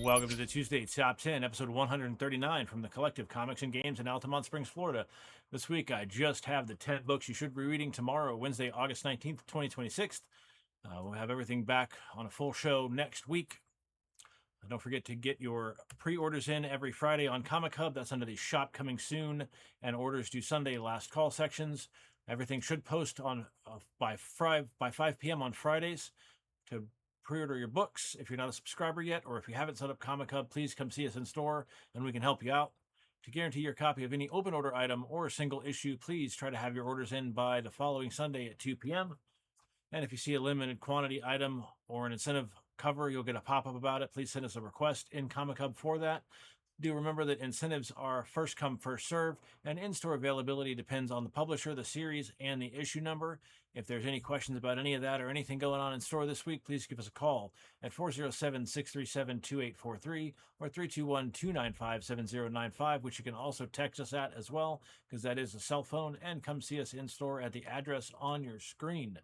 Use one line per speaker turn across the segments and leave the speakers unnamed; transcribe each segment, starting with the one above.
Welcome to the Tuesday Top 10, episode 139 from the Collective Comics and Games in Altamont Springs, Florida. This week, I just have the 10 books you should be reading tomorrow, Wednesday, August 19th, 2026. We'll have everything back on a full show next week. Don't forget to get your pre-orders in every Friday on Comic Hub. That's under the Shop Coming Soon and Orders Due Sunday last call sections. Everything should post on by 5 p.m. on Fridays. To pre-order your books, if you're not a subscriber yet, or if you haven't set up Comic Hub, please come see us in store and we can help you out. To guarantee your copy of any open order item or a single issue, please try to have your orders in by the following Sunday at 2 p.m. And if you see a limited quantity item or an incentive cover, you'll get a pop-up about it. Please send us a request in Comic Hub for that. Do remember that incentives are first come, first serve, and in-store availability depends on the publisher, the series, and the issue number. If there's any questions about any of that or anything going on in store this week, please give us a call at 407-637-2843 or 321-295-7095, which you can also text us at as well, because that is a cell phone, and come see us in store at the address on your screen.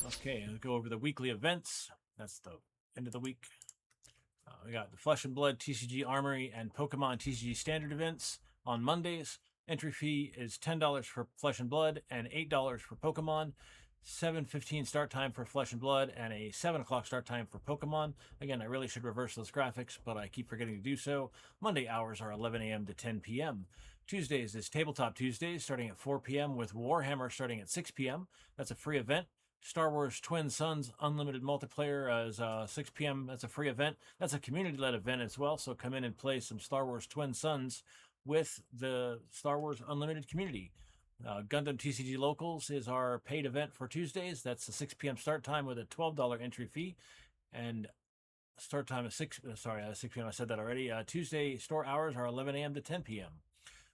Okay, I'll go over the weekly events. That's the end of the week. We got the Flesh and Blood TCG Armory and Pokemon TCG Standard events on Mondays. Entry fee is $10 for Flesh and Blood and $8 for Pokemon. 7:15 start time for Flesh and Blood and a 7 o'clock start time for Pokemon. Again, I really should reverse those graphics, but I keep forgetting to do so. Monday hours are 11 a.m. to 10 p.m. Tuesdays is Tabletop Tuesdays starting at 4 p.m. with Warhammer starting at 6 p.m. That's a free event. Star Wars Twin Suns Unlimited Multiplayer is 6 p.m. That's a free event. That's a community-led event as well, so come in and play some Star Wars Twin Suns with the Star Wars Unlimited community. Gundam TCG Locals is our paid event for Tuesdays. That's a 6 p.m. start time with a $12 entry fee. And start time is 6 p.m. I said that already. Tuesday store hours are 11 a.m. to 10 p.m.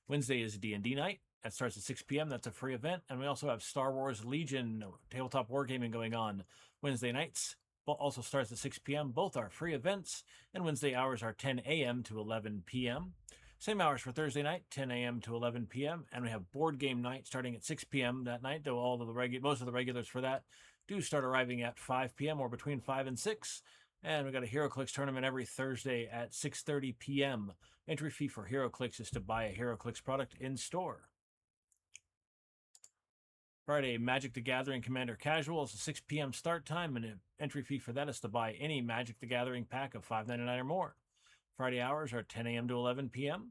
Wednesday is D&D night. That starts at 6 p.m. That's a free event. And we also have Star Wars Legion tabletop wargaming going on Wednesday nights. Also starts at 6 p.m. Both are free events. And Wednesday hours are 10 a.m. to 11 p.m. Same hours for Thursday night, 10 a.m. to 11 p.m. And we have board game night starting at 6 p.m. that night, though most of the regulars for that do start arriving at 5 p.m. or between 5 and 6. And we've got a HeroClix tournament every Thursday at 6:30 p.m. Entry fee for HeroClix is to buy a HeroClix product in store. Friday, Magic the Gathering Commander Casual is a 6 p.m. start time, and an entry fee for that is to buy any Magic the Gathering pack of $5.99 or more. Friday hours are 10 a.m. to 11 p.m.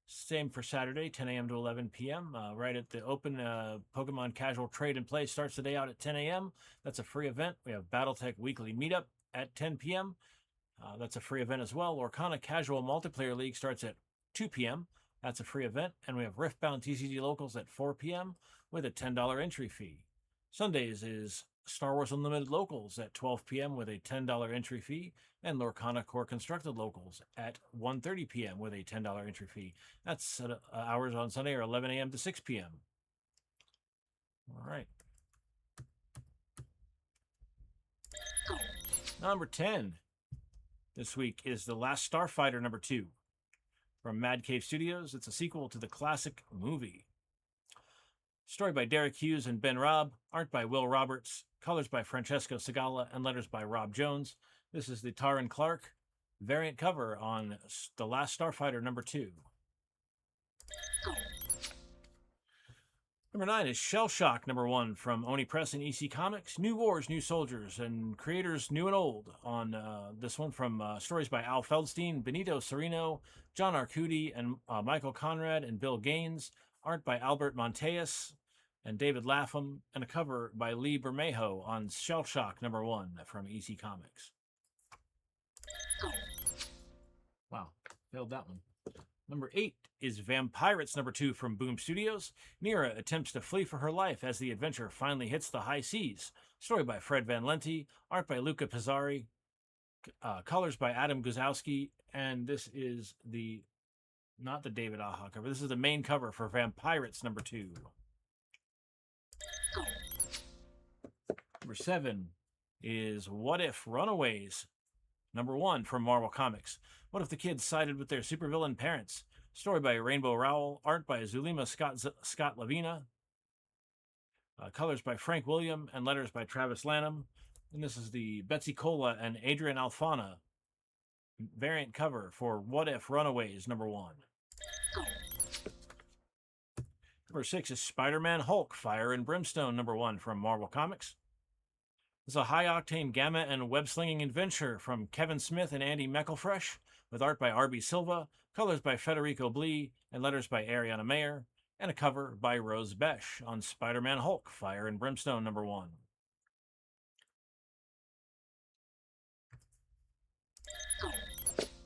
Same for Saturday, 10 a.m. to 11 p.m. Right at the open Pokemon Casual Trade and Play starts the day out at 10 a.m. That's a free event. We have Battletech Weekly Meetup at 10 p.m. That's a free event as well. Lorcana Casual Multiplayer League starts at 2 p.m. That's a free event. And we have Riftbound TCG Locals at 4 p.m. with a $10 entry fee. Sundays is Star Wars Unlimited Locals at 12 p.m. with a $10 entry fee, and Lorcana Core Constructed Locals at 1:30 p.m. with a $10 entry fee. That's hours on Sunday are 11 a.m. to 6 p.m. All right. Number 10 this week is The Last Starfighter #2 from Mad Cave Studios. It's a sequel to the classic movie. Story by Derek Hughes and Ben Robb, art by Will Roberts, colors by Francesco Segala, and letters by Rob Jones. This is the Taran Clark variant cover on The Last Starfighter #2. Number 9 is Shell Shock #1 from Oni Press and EC Comics. New Wars, New Soldiers, and creators new and old on this one from stories by Al Feldstein, Benito Sereno, John Arcudi, and Michael Conrad and Bill Gaines. Art by Albert Monteas and David Lapham, and a cover by Lee Bermejo on Shell Shock #1 from EC Comics. Wow, failed that one. Number 8 is Vampirates #2 from Boom Studios. Mira attempts to flee for her life as the adventure finally hits the high seas. Story by Fred Van Lente, art by Luca Pizzari, colors by Adam Guzowski, and this is not the David Aja cover. This is the main cover for Vampirates #2. Number 7 is What If Runaways #1 from Marvel Comics. What if the kids sided with their supervillain parents? Story by Rainbow Rowell, art by Zulema Scott Lavina, Colors by Frank William and letters by Travis Lanham. And this is the Betsy Cola and Adrian Alfana variant cover for What If Runaways #1. Number 6 is Spider-Man Hulk Fire and Brimstone #1 from Marvel Comics. It's a high-octane gamma and web-slinging adventure from Kevin Smith and Andy Meckelfresh, with art by R.B. Silva, colors by Federico Blee, and letters by Ariana Mayer, and a cover by Rose Besh on Spider-Man Hulk Fire and Brimstone #1.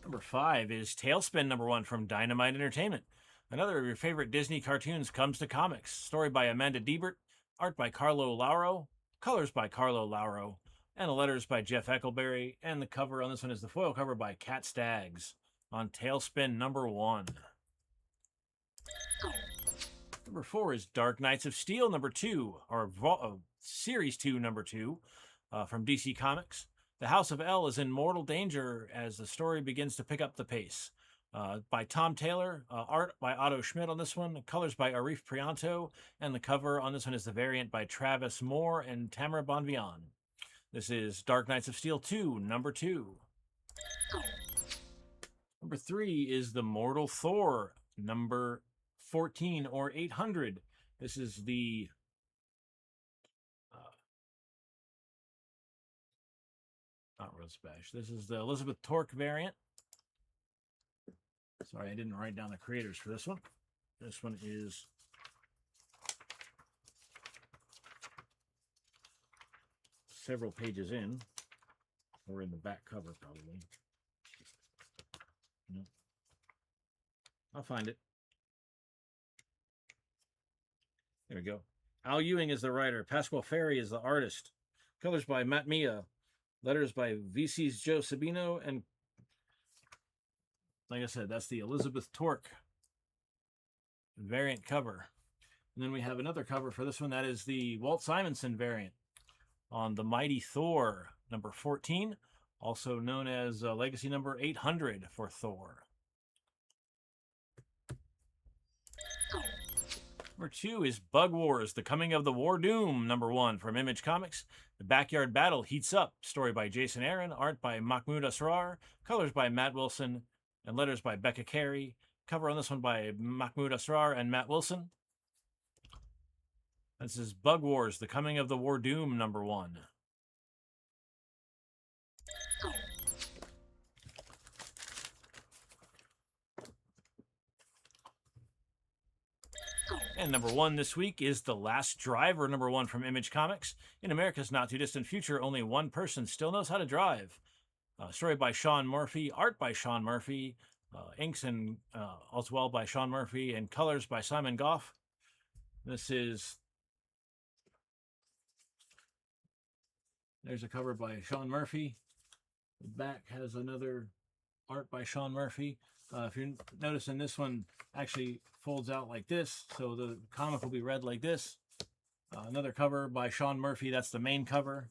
Number 5 is Tailspin #1 from Dynamite Entertainment. Another of your favorite Disney cartoons comes to comics. Story by Amanda Diebert, art by Carlo Lauro, colors by Carlo Lauro, and the letters by Jeff Eckelberry. And the cover on this one is the foil cover by Cat Staggs on Tailspin #1. Number 4 is Dark Knights of Steel #2, or Series 2 #2 from DC Comics. The House of L is in mortal danger as the story begins to pick up the pace. By Tom Taylor, art by Otto Schmidt on this one, colors by Arif Prianto, and the cover on this one is the variant by Travis Moore and Tamara Bonvian. This is Dark Knights of Steel 2, #2. Number 3 is The Mortal Thor, number 14 or 800. This is the not Rose Bash. This is the Elizabeth Torque variant. Sorry, I didn't write down the creators for this one. This one is several pages in, or in the back cover, probably. No. I'll find it. There we go. Al Ewing is the writer. Pasquale Ferry is the artist. Colors by Matt Mia. Letters by VC's Joe Sabino. And like I said, that's the Elizabeth Torque variant cover. And then we have another cover for this one. That is the Walt Simonson variant on the Mighty Thor, number 14, also known as Legacy number 800 for Thor. Number 2 is Bug Wars, The Coming of the War Doom, #1 from Image Comics. The Backyard Battle Heats Up, story by Jason Aaron, art by Mahmoud Asrar, colors by Matt Wilson, and letters by Becca Carey. Cover on this one by Mahmoud Asrar and Matt Wilson. This is Bug Wars, The Coming of the War Doom, #1. And number 1 this week is The Last Driver, #1 from Image Comics. In America's not too distant future, only one person still knows how to drive. Story by Sean Murphy, art by Sean Murphy, inks and as well by Sean Murphy, and colors by Simon Goff. This is, there's a cover by Sean Murphy. The back has another art by Sean Murphy. If you're noticing, this one actually folds out like this, so the comic will be read like this. Another cover by Sean Murphy. That's the main cover.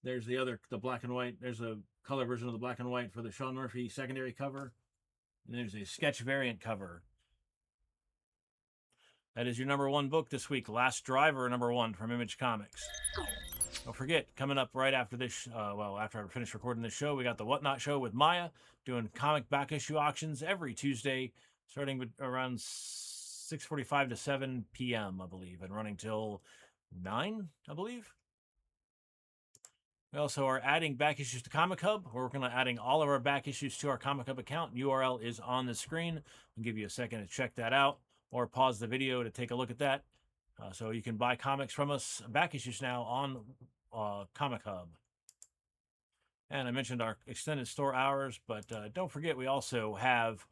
There's the black and white. There's a color version of the black and white for the Sean Murphy secondary cover. And there's a sketch variant cover. That is your #1 book this week, Last Driver, #1 from Image Comics. Don't forget, coming up right after this, after I finish recording this show, we got the Whatnot Show with Maya, doing comic back issue auctions every Tuesday, starting with around 6:45 to 7 p.m., I believe, and running till 9, I believe. We also are adding back issues to Comic Hub. We're working on adding all of our back issues to our Comic Hub account. URL is on the screen. I'll give you a second to check that out, or pause the video to take a look at that. So you can buy comics from us, back issues now, on Comic Hub. And I mentioned our extended store hours, but don't forget, we also have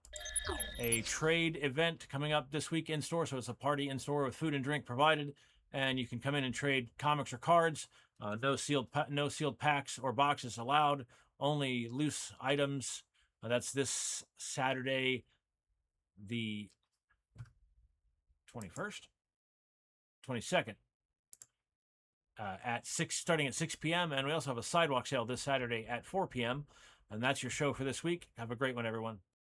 a trade event coming up this week in store. So it's a party in store with food and drink provided, and you can come in and trade comics or cards. No sealed packs or boxes allowed. Only loose items. That's this Saturday, the 21st, 22nd. Starting at 6 p.m. And we also have a sidewalk sale this Saturday at 4 p.m. And that's your show for this week. Have a great one, everyone.